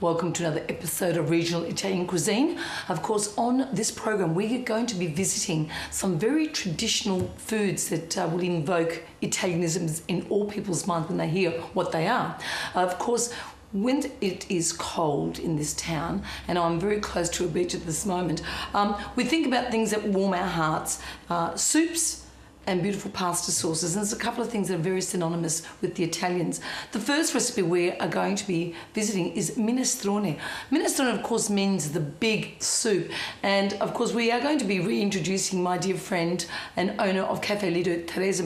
Welcome to another episode of Regional Italian Cuisine. Of course, on this program, we are going to be visiting some very traditional foods that will invoke Italianisms in all people's minds when they hear what they are. Of course, when it is cold in this town, and I'm very close to a beach at this moment, we think about things that warm our hearts. Soups and beautiful pasta sauces, and there's a couple of things that are very synonymous with the Italians. The first recipe we are going to be visiting is Minestrone. Minestrone, of course, means the big soup, and of course we are going to be reintroducing my dear friend and owner of Cafe Lido, Teresa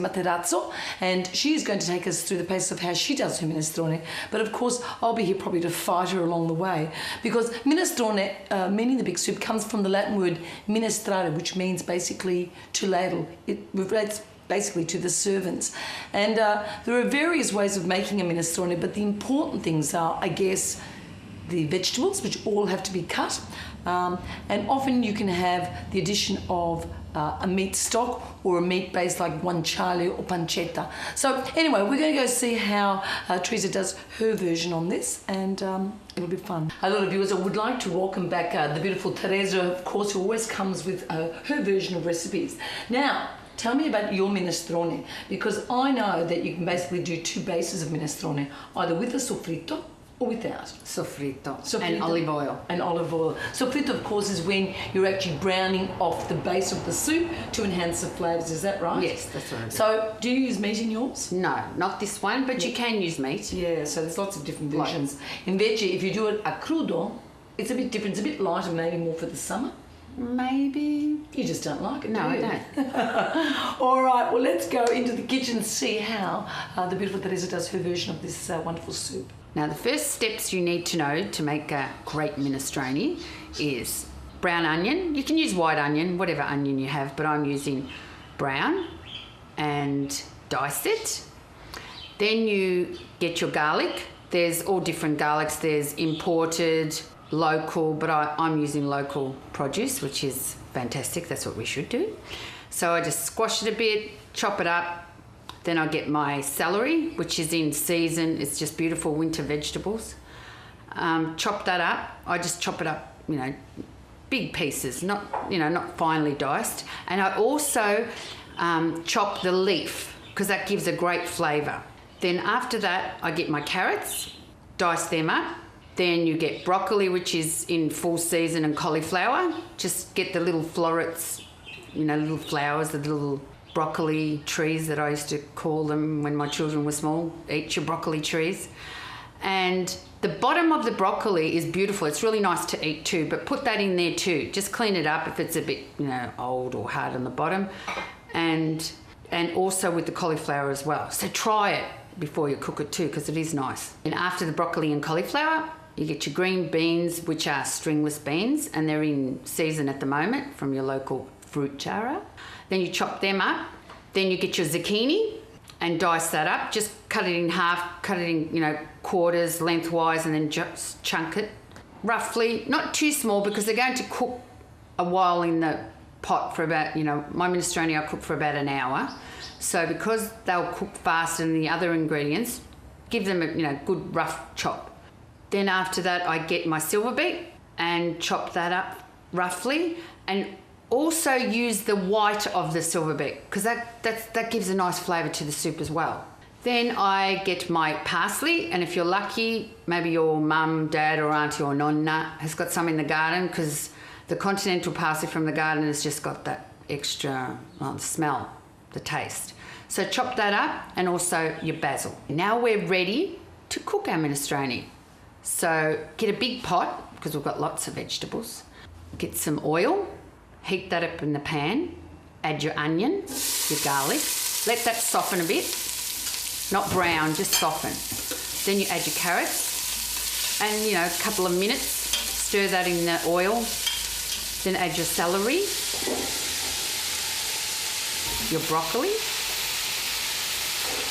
and she is going to take us through the pace of how she does her minestrone. But of course I'll be here probably to fight her along the way, because minestrone, meaning the big soup, comes from the Latin word minestrare, which means basically to ladle. It relates basically to the servants. And there are various ways of making a minestrone, but the important things are, I guess, the vegetables, which all have to be cut, and often you can have the addition of a meat stock or a meat base like guanciale or pancetta. So anyway, we're going to go see how Teresa does her version on this, and it'll be fun. A lot of viewers, I would like to welcome back the beautiful Teresa, of course, who always comes with her version of recipes. Now, tell me about your minestrone, because I know that you can basically do two bases of minestrone, either with a soffritto or without. Soffritto. And olive oil. And olive oil. Soffritto, of course, is when you're actually browning off the base of the soup to enhance the flavours. Is that right? Yes, that's what I do. So, do you use meat in yours? No, not this one, but you can use meat. Yeah, so there's lots of different versions. In veggie, if you do it a crudo, it's a bit different. It's a bit lighter, maybe more for the summer. Maybe. You just don't like it, no, do you? I don't. All right, well, let's go into the kitchen and see how the beautiful Teresa does her version of this wonderful soup. Now, the first steps you need to know to make a great minestrone is brown onion. You can use white onion, whatever onion you have, but I'm using brown, and dice it. Then you get your garlic. There's all different garlics. There's imported, local, but I'm using local produce, which is fantastic. That's what we should do. So I just squash it a bit, chop it up. Then I get my celery, which is in season. It's just beautiful winter vegetables. Chop that up. I just chop it up, big pieces, not finely diced. And I also chop the leaf, because that gives a great flavour. Then after that, I get my carrots, dice them up. Then you get broccoli, which is in full season, and cauliflower. Just get the little florets, little flowers, the little broccoli trees that I used to call them when my children were small. Eat your broccoli trees. And the bottom of the broccoli is beautiful. It's really nice to eat too, but put that in there too. Just clean it up if it's a bit, old or hard on the bottom. And also with the cauliflower as well. So try it before you cook it too, because it is nice. And after the broccoli and cauliflower, you get your green beans, which are stringless beans, and they're in season at the moment from your local fruit chara. Then you chop them up. Then you get your zucchini and dice that up. Just cut it in half, cut it in, quarters lengthwise, and then just chunk it roughly. Not too small, because they're going to cook a while in the pot for about, my minestrone I cook for about an hour. So because they'll cook faster than the other ingredients, give them a good rough chop. Then after that, I get my silver beet and chop that up roughly, and also use the white of the silver beet, because that gives a nice flavour to the soup as well. Then I get my parsley, and if you're lucky, maybe your mum, dad or auntie or nonna has got some in the garden, because the continental parsley from the garden has just got that extra smell, the taste. So chop that up, and also your basil. Now we're ready to cook our minestrone. So get a big pot, because we've got lots of vegetables. Get some oil, heat that up in the pan, add your onion, your garlic, let that soften a bit, not brown, just soften. Then you add your carrots, and a couple of minutes, stir that in the oil. Then add your celery, your broccoli,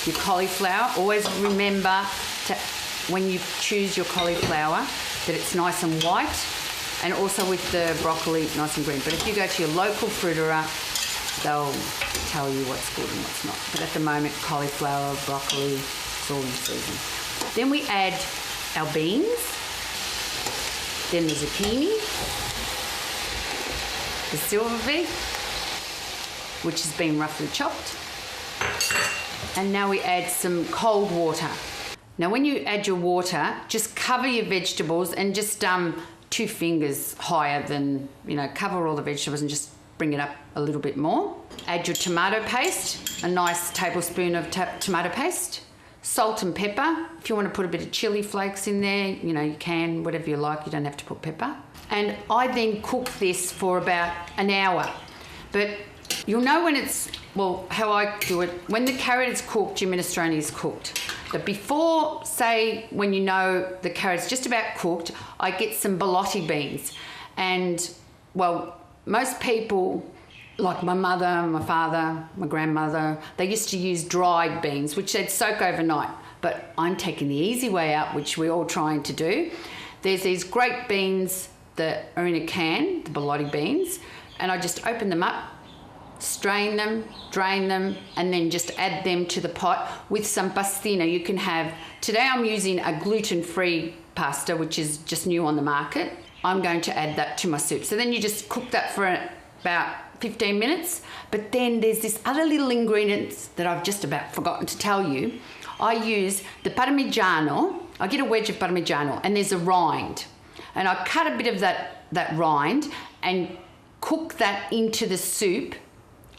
your cauliflower. Always remember when you choose your cauliflower that it's nice and white, and also with the broccoli nice and green. But if you go to your local fruiterer, they'll tell you what's good and what's not. But at the moment, cauliflower, broccoli, it's all in season. Then we add our beans, Then the zucchini, the silver veg, which has been roughly chopped. And now we add some cold water. Now when you add your water, just cover your vegetables and just 2 fingers higher than, cover all the vegetables and just bring it up a little bit more. Add your tomato paste, a nice tablespoon of tomato paste. Salt and pepper. If you want to put a bit of chili flakes in there, you can, whatever you like. You don't have to put pepper. And I then cook this for about an hour. But you'll know when it's, how I do it, when the carrot is cooked, your minestrone is cooked. But before, say, when you know the carrot's just about cooked, I get some borlotti beans. And, most people, like my mother, my father, my grandmother, they used to use dried beans, which they'd soak overnight. But I'm taking the easy way out, which we're all trying to do. There's these great beans that are in a can, the borlotti beans, and I just open them up, strain them, drain them, and then just add them to the pot with some pastina. You can have, today I'm using a gluten-free pasta, which is just new on the market. I'm going to add that to my soup. So then you just cook that for about 15 minutes. But then there's this other little ingredients that I've just about forgotten to tell you. I use the parmigiano. I get a wedge of parmigiano and there's a rind. And I cut a bit of that rind and cook that into the soup,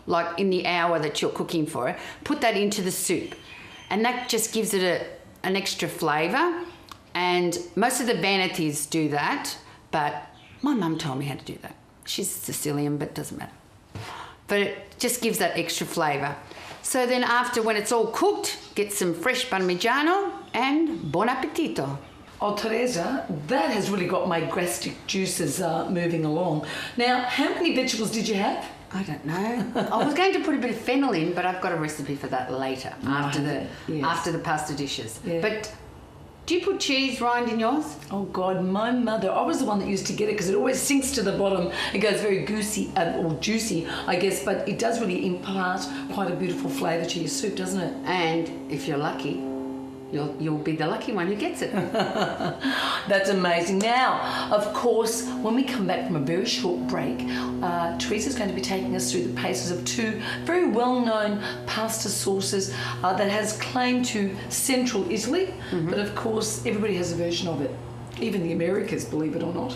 like in the hour that you're cooking for it. Put that into the soup. And that just gives it an extra flavour. And most of the vanities do that, but my mum told me how to do that. She's Sicilian, but it doesn't matter. But it just gives that extra flavour. So then after, when it's all cooked, get some fresh parmigiano and buon appetito. Oh, Teresa, that has really got my gastric juices moving along. Now, how many vegetables did you have? I don't know. I was going to put a bit of fennel in, but I've got a recipe for that later, after the pasta dishes. Yeah. But do you put cheese rind in yours? Oh God, my mother, I was the one that used to get it because it always sinks to the bottom. It goes very goosey or juicy, I guess, but it does really impart quite a beautiful flavour to your soup, doesn't it? And if you're lucky, you'll be the lucky one who gets it. That's amazing. Now, of course, when we come back from a very short break, Teresa's going to be taking us through the paces of 2 very well-known pasta sauces that has claim to central Italy, but of course, everybody has a version of it. Even the Americas, believe it or not.